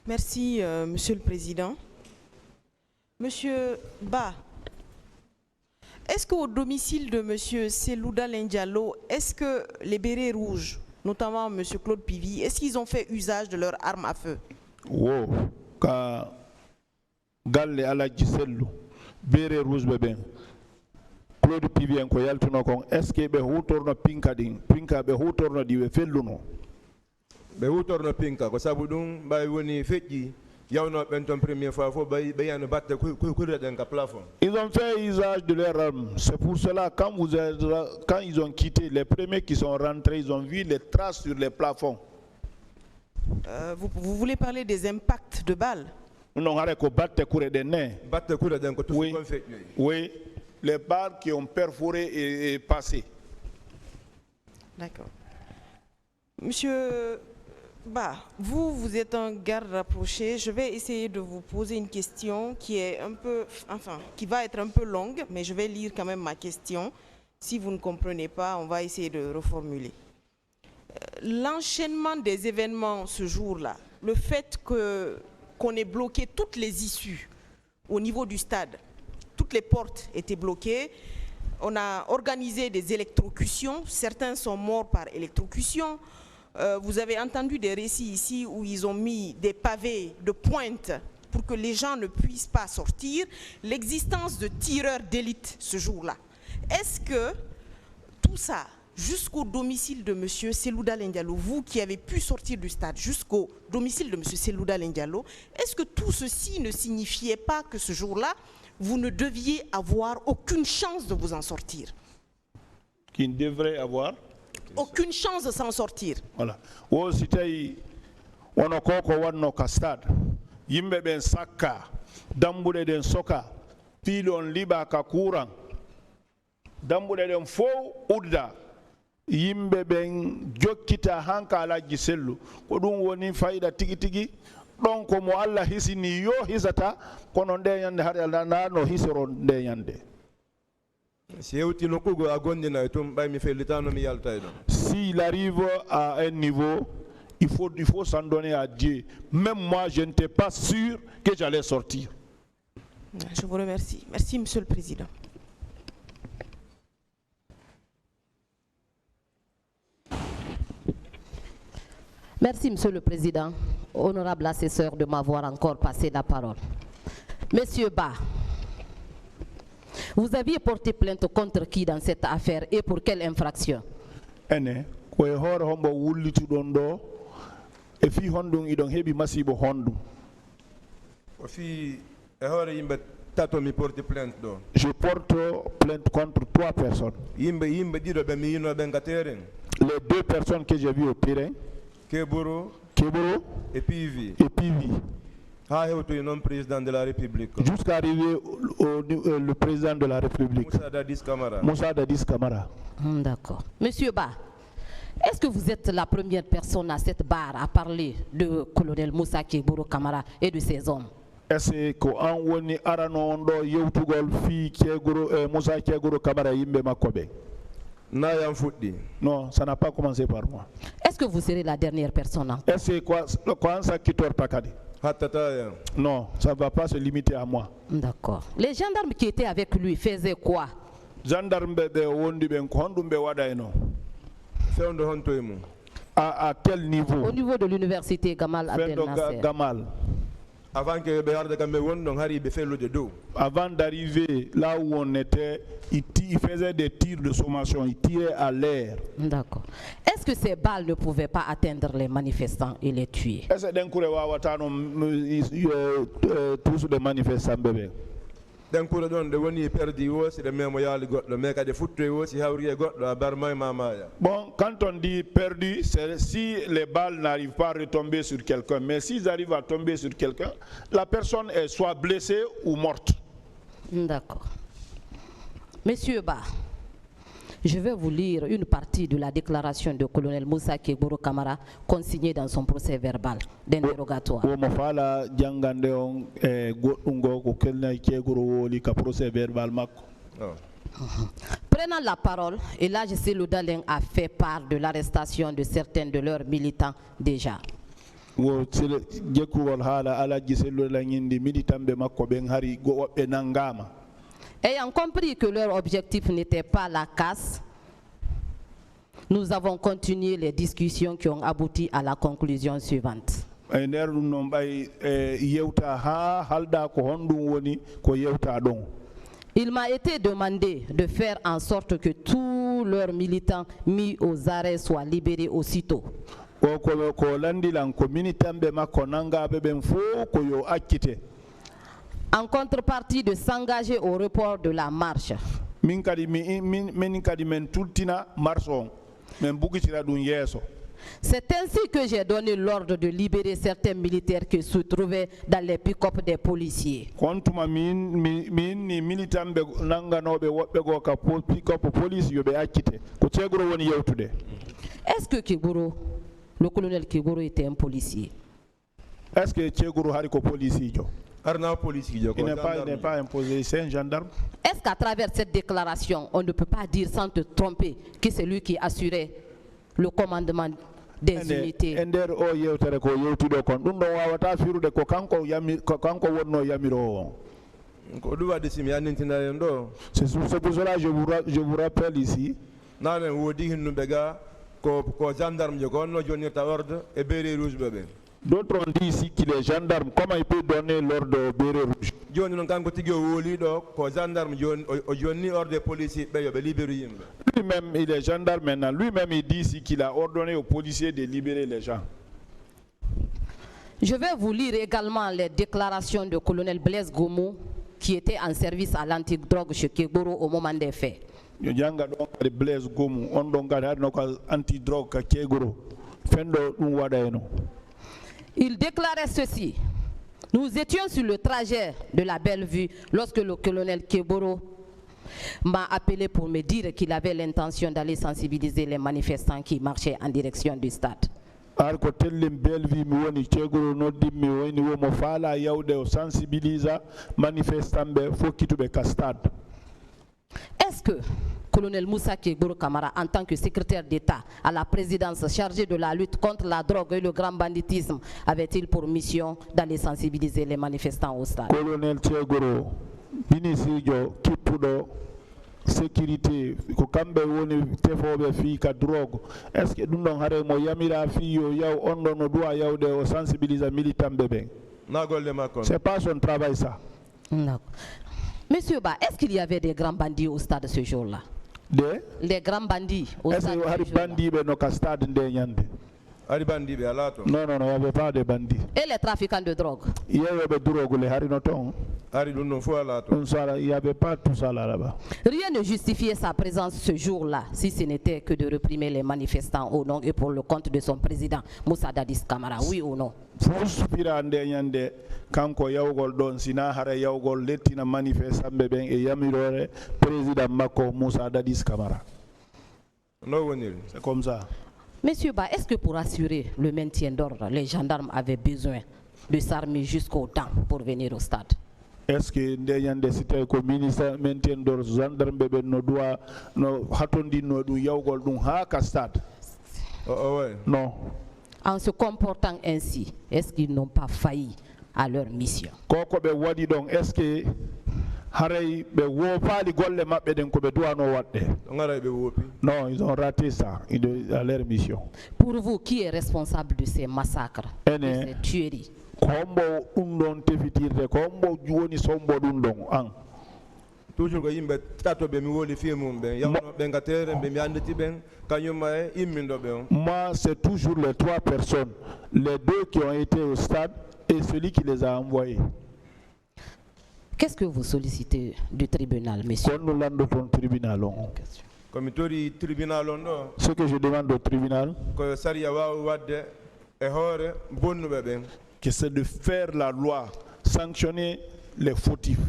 Merci, Monsieur le Président. Monsieur Ba, est-ce qu'au domicile de Monsieur Selouda Diallo, est-ce que les bérets rouges, notamment Monsieur Claude Pivy, est-ce qu'ils ont fait usage de leurs armes à feu? Wow, ka galle ala gisellu bérets rouges bébé. Claude Pivy en ko yaltuno kon est-ce que be hutorno pinka be hutorno diwe felluno? Be hutorno pinka ko sabu dum bay woni feji yawno benton première fois fo bay bayano batte kuire den ka plafond. Ils ont fait usage de leurs armes. C'est pour cela quand ils ont quitté, les premiers qui sont rentrés, ils ont vu les traces sur les plafonds. Vous voulez parler des impacts de balles? Non, batte kuire den ne. Batte kuire den ko tout Oui. fait. Oui, les balles qui ont perforé et passé. D'accord. Monsieur Ba, vous êtes un garde rapproché. Je vais essayer de vous poser une question qui est qui va être un peu longue, mais je vais lire quand même ma question. Si vous ne comprenez pas, on va essayer de reformuler. L'enchaînement des événements ce jour-là, le fait qu'on ait bloqué toutes les issues au niveau du stade, toutes les portes étaient bloquées, on a organisé des électrocutions, certains sont morts par électrocution. Vous avez entendu des récits ici où ils ont mis des pavés de pointe pour que les gens ne puissent pas sortir. L'existence de tireurs d'élite ce jour-là. Est-ce que tout ça, jusqu'au domicile de M. Selouda Diallo, vous qui avez pu sortir du stade jusqu'au domicile de M. Selouda Diallo, est-ce que tout ceci ne signifiait pas que ce jour-là, vous ne deviez avoir aucune chance de vous en sortir? Qui devrait avoir aucune chance de s'en sortir. Voilà. O sitay wono koko wanno ka stade yimbe ben sakka dambude den soka pilon liba ka courant dambude den fo udda yimbe ben jokkita hanka ala gisellu ko dum woni fayda tigi tigi donc mo Allah hisini yo hisata kono nde yande har Allah no hisoro nde yande. S'il arrive à un niveau, il faut s'en donner à Dieu. Même moi, je n'étais pas sûr que j'allais sortir. Je vous remercie. Merci, Monsieur le Président. Merci, Monsieur le Président. Honorable assesseur de m'avoir encore passé la parole. Monsieur Ba, vous aviez porté plainte contre qui dans cette affaire et pour quelle infraction? Ene, ko hor hombo wullitu don do e fi hondum idon hebi masibo hondum. O fi e hore yimbe tato mi porte plainte do. Je porte plainte contre 3 personnes. Yimbe dido be mi yino ben terrain. Les 2 personnes que j'ai vues au terrain, Keboro et Pivy. Président de la République. Jusqu'à arriver le président de la République. Moussa Dadis Camara. D'accord. Monsieur Ba, est-ce que vous êtes la première personne à cette barre à parler de colonel Moussa Keboro Camara et de ses hommes? Est-ce que an woni arano ondo yewtugol fi Kegoro Moussa Keboro Camara yimbe makobe? Non, ça n'a pas commencé par moi. Est-ce que vous serez la dernière personne encore? Est-ce que quoi ça qui tord takadi? Non, ça ne va pas se limiter à moi. D'accord. Les gendarmes qui étaient avec lui faisaient quoi? À quel niveau? Au niveau de l'université Gamal Abdel Nasser. Avant d'arriver là où on était, il faisait des tirs de sommation, il tirait à l'air. D'accord. Est-ce que ces balles ne pouvaient pas atteindre les manifestants et les tuer? Est-ce que tous les manifestants bébés? Bon, quand on dit perdu, c'est si les balles n'arrivent pas à retomber sur quelqu'un. Mais s'ils arrivent à tomber sur quelqu'un, la personne est soit blessée ou morte. D'accord. Monsieur Ba, je vais vous lire une partie de la déclaration du colonel Moussa Keboro Camara consignée dans son procès verbal d'interrogatoire. Prenant la parole, et là, Selouda a fait part de l'arrestation de certains de leurs militants déjà. wo jekkuwol haala alaji selluɗa ñindi militamɓe makko ɓen hari woɓɓe nangama. Ayant compris que leur objectif n'était pas la casse, nous avons continué les discussions qui ont abouti à la conclusion suivante. E nder ɗum noon ɓay yewta ha halda ko honɗum woni ko yewta ɗon. Il m'a été demandé de faire en sorte que tous leurs militants mis aux arrêts soient libérés aussitôt. Ko landilan ko militanɓe makko nangaɓe ɓen fof ko yo accite. En contrepartie de s'engager au report de la marche. Min kadi men tultina marche on men bugitira ɗum yeeso. C'est ainsi que j'ai donné l'ordre de libérer certains militaires qui se trouvaient dans les pick-up des policiers. Kontuma min ni militanɓe nanganoɓe woɓɓe go ka pick-up police yoɓe accite ko ceegoro woni yewtude. Est-ce que Kegoro, le colonel Kegoro était un policier? Est-ce que ceegoro hari ko policijo? Il n'est pas imposé, c'est un gendarme. Est-ce qu'à travers cette déclaration, on ne peut pas dire sans te tromper que c'est lui qui assurait le commandement des unités? Ender o yewtere ko yewtudo kon ɗum ɗon wawata firude ko kanko wonno yamirowo on. C'est pour cela je vous rappelle ici. D'autres ont dit ici qu'il est gendarme. Comment il peut donner l'ordre au béret rouge? Lui-même, il est gendarme maintenant. Lui-même, il dit ici qu'il a ordonné aux policiers de libérer les gens. Je vais vous lire également les déclarations du colonel Blaise Goumou, qui était en service à l'antidrogue chez Kegoro au moment des faits. Blaise Goumou, on antidrogue à Kegoro. Il déclarait ceci: nous étions sur le trajet de la Belle-Vue lorsque le colonel Keboro m'a appelé pour me dire qu'il avait l'intention d'aller sensibiliser les manifestants qui marchaient en direction du stade. Est-ce que colonel Moussa Kegoro Kamara, en tant que secrétaire d'État à la présidence chargée de la lutte contre la drogue et le grand banditisme, avait-il pour mission d'aller sensibiliser les manifestants au stade? Colonel Kegoro, ministre Kipudo, sécurité, ko kambe woni tefobe fi ka drogue. Est-ce que dum don hare mo yamira fi yo yaw on no doit yawde o sensibiliser militant bébé? C'est pas son travail ça. Non. Monsieur Ba, est-ce qu'il y avait des grands bandits au stade ce jour-là? Les grands bandits au stade ce jour-là? Non, il n'y avait pas de bandits. Et les trafiquants de drogue? Il n'y avait pas tout ça là-bas. Rien ne justifiait sa présence ce jour-là, si ce n'était que de réprimer les manifestants au nom et pour le compte de son président, Moussa Dadis Camara, oui ou non? Kanko yawgol don sina hare yawgol lettina manifestanɓe ɓen e yamirore président makko Moussa Dadis Camara. C'est comme ça. Monsieur Ba, est-ce que pour assurer le maintien d'ordre, les gendarmes avaient besoin de s'armer jusqu'aux dents pour venir au stade? Est-ce que ndeyande sitay ko ministre maintien d'ordre gendarme ɓe no doit no hatondinno ɗum yawgol ɗum ha ka stade? Non. En se comportant ainsi, est-ce qu'ils n'ont pas failli à leur mission? Koko be wadi donc est-ce que haray be wofali golle mabbe den ko be duano wadde? Non, ils ont raté ça à leur mission. Pour vous, qui est responsable de ces massacres, de ces tueries? Kombo undon tefitirde kombo woni sombo dum don an. Toujours ko yimbe tato be mi woli fi mum ben yawno be ngatere be mi andati ben kanyuma e immindo be on. Moi, c'est toujours les trois personnes, les deux qui ont été au stade et celui qui les a envoyés. Qu'est-ce que vous sollicitez du tribunal, monsieur? Ce que je demande au tribunal, c'est de faire la loi, sanctionner les fautifs.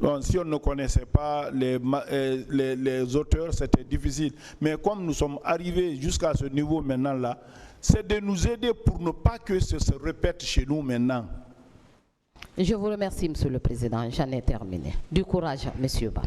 Bon, si on ne connaissait pas les auteurs, c'était difficile. Mais comme nous sommes arrivés jusqu'à ce niveau maintenant là, c'est de nous aider pour ne pas que ce se répète chez nous maintenant. Je vous remercie, Monsieur le Président. J'en ai terminé. Du courage, Monsieur Ba.